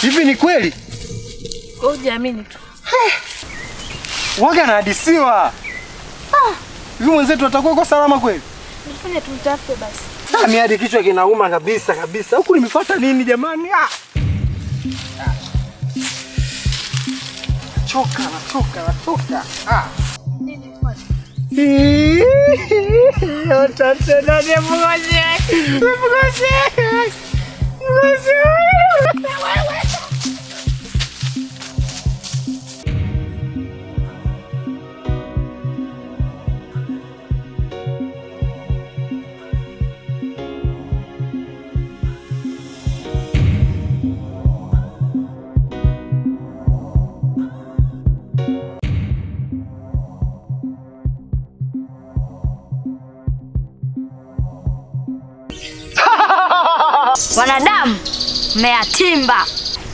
Hivi ni kweli? Hujaamini tu. Waga na hadisiwa. Hivi mwenzetu atakuwa kwa salama kweli? Nifanye tumtafute basi. Mimi hadi kichwa kinauma kabisa. Huku nimefuata nini jamani? Nachoka. Nini kwa? Wanadamu mmeyatimba.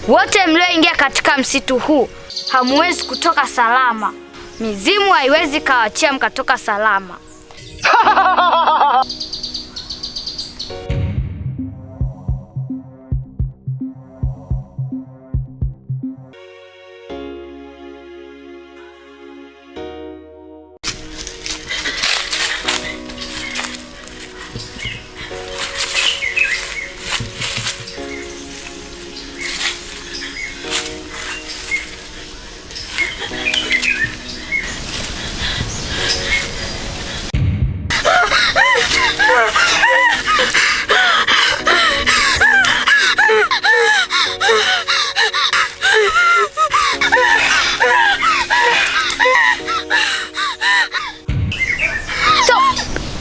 Wote mlioingia katika msitu huu hamwezi kutoka salama. Mizimu haiwezi kawachia mkatoka salama.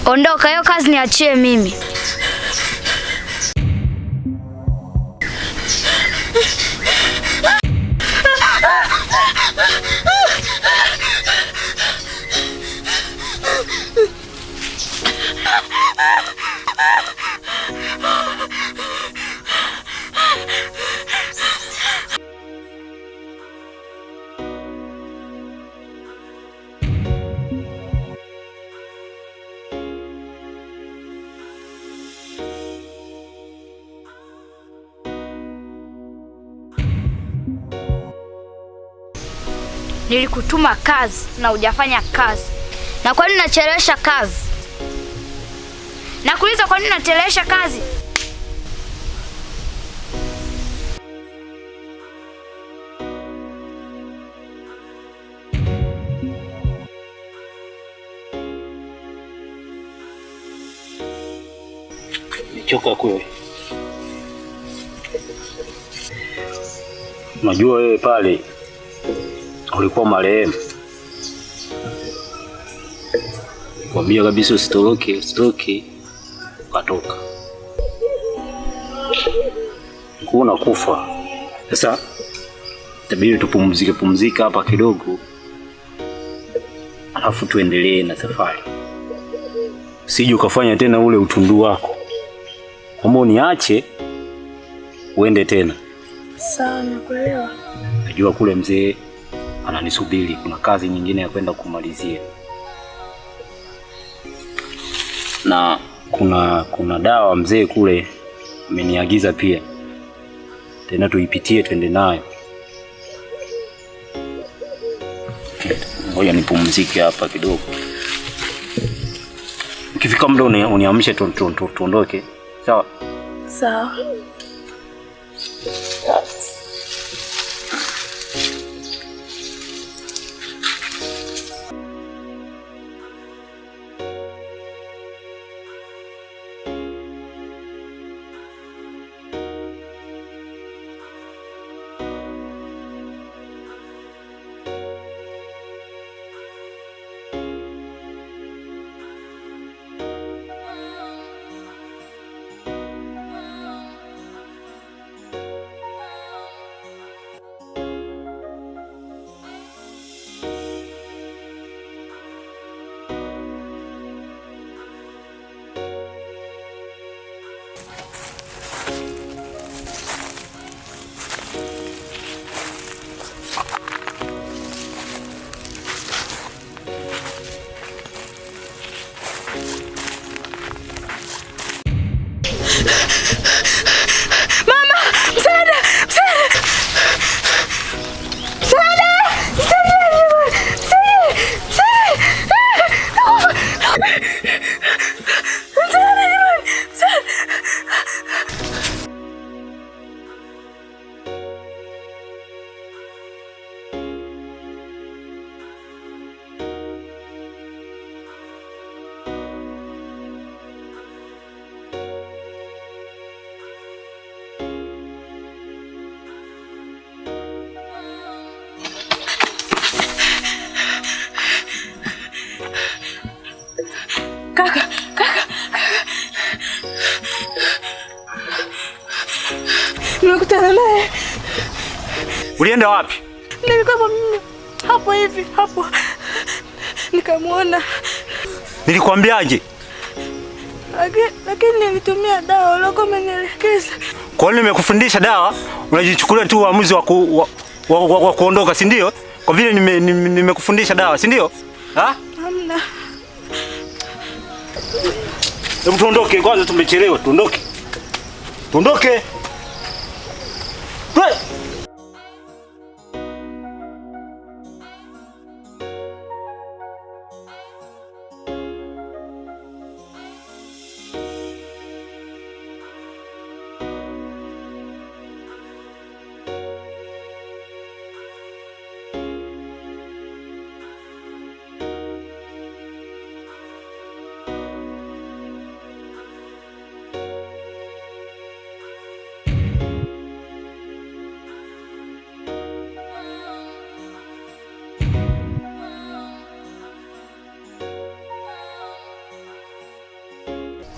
Ondoka, hiyo kazi niachie mimi. Nilikutuma kazi na hujafanya kazi. Na kwa nini nachelewesha kazi? Nakuuliza kwa nini nachelewesha kazi? Nichoka kweli. Unajua wewe pale ulikuwa marehemu. Kwambia kabisa usitoroke, ukatoka. Kuna kufa. Sasa itabidi tupumzike hapa kidogo. Alafu tuendelee na safari. Usije ukafanya tena ule utundu wako. Kama uniache uende tena. Sawa, nakuelewa. Najua kule mzee ananisubiri, kuna kazi nyingine ya kwenda kumalizia. Na kuna dawa mzee kule ameniagiza pia. Tena tuipitie twende nayo. Ngoja nipumzike hapa kidogo. Ukifika muda uniamshe tuondoke. Sawa? Sawa. Mama! Ulienda wapi? Nilikuwa hapo hivi hapo. Nikamwona. Nilikwambiaje? Lakini nilitumia dawa uliokuwa umenielekeza. Kwa nini nimekufundisha dawa? Unajichukulia tu uamuzi wa kuondoka, si ndio? Kwa vile nimekufundisha dawa, si ndio? Hamna. Hebu tuondoke kwanza, tumechelewa. Tuondoke. Tuondoke.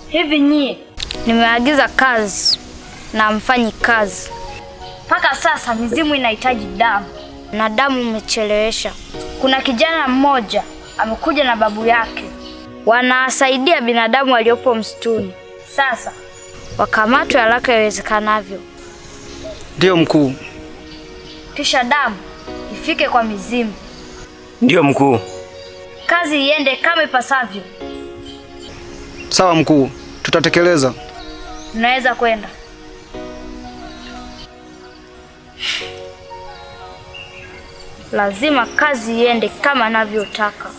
Hivi nyie, nimeagiza kazi na mfanyi kazi. Mpaka sasa mizimu inahitaji damu na damu umechelewesha. Kuna kijana mmoja amekuja na babu yake, wanasaidia binadamu waliopo msituni. Sasa wakamatwe haraka iwezekanavyo. Ndio mkuu. Kisha damu ifike kwa mizimu. Ndio mkuu. Kazi iende kama ipasavyo. Sawa mkuu, tutatekeleza. Unaweza kwenda. Lazima kazi iende kama navyotaka.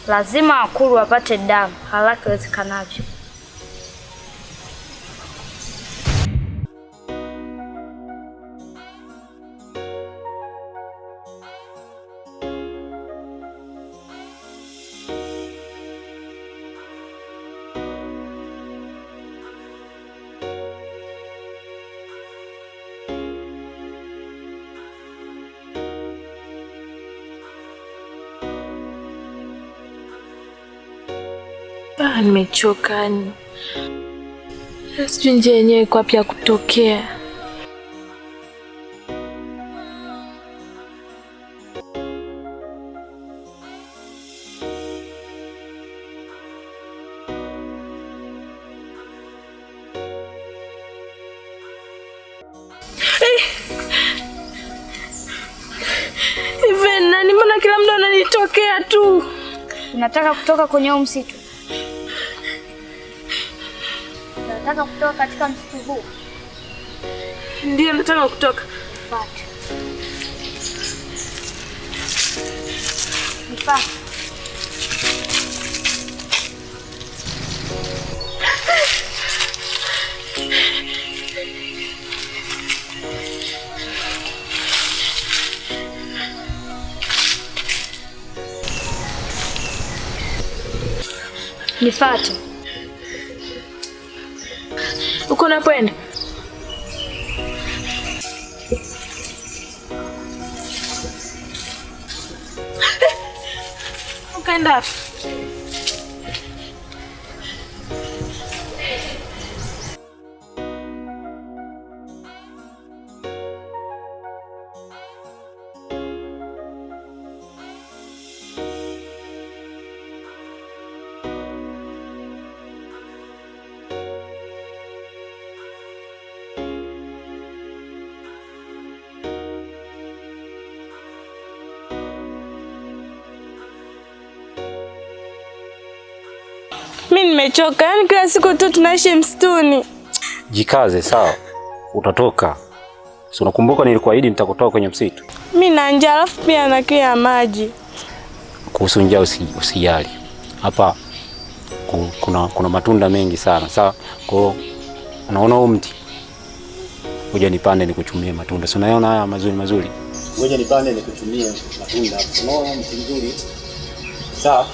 Lazima Akuru wapate damu haraka iwezekanavyo. Nimechoka. Sijui njia yenyewe iko wapi ya kutokea. Hivi nani, mbona kila muda unanitokea tu? Unataka kutoka kwenye msitu? Unataka kutoka katika msitu huu? Ndio, nataka kutoka. Fuata. Nifuate. Nifuate. Uko unapoenda? Ukaenda? Mimi nimechoka, yaani kila siku tu tunaishi msituni. Jikaze, sawa? Utatoka. Si unakumbuka nilikuahidi nitakutoa kwenye msitu? Mimi na njaa, alafu pia na kiu ya maji. Kuhusu njaa usijali. Hapa kuna matunda mengi sana, sawa? Kwa hiyo unaona huu mti? Ngoja nipande nikuchumie matunda. Si unaona haya mazuri? Ngoja nipande nikuchumie matunda. Unaona mti mzuri? Sawa?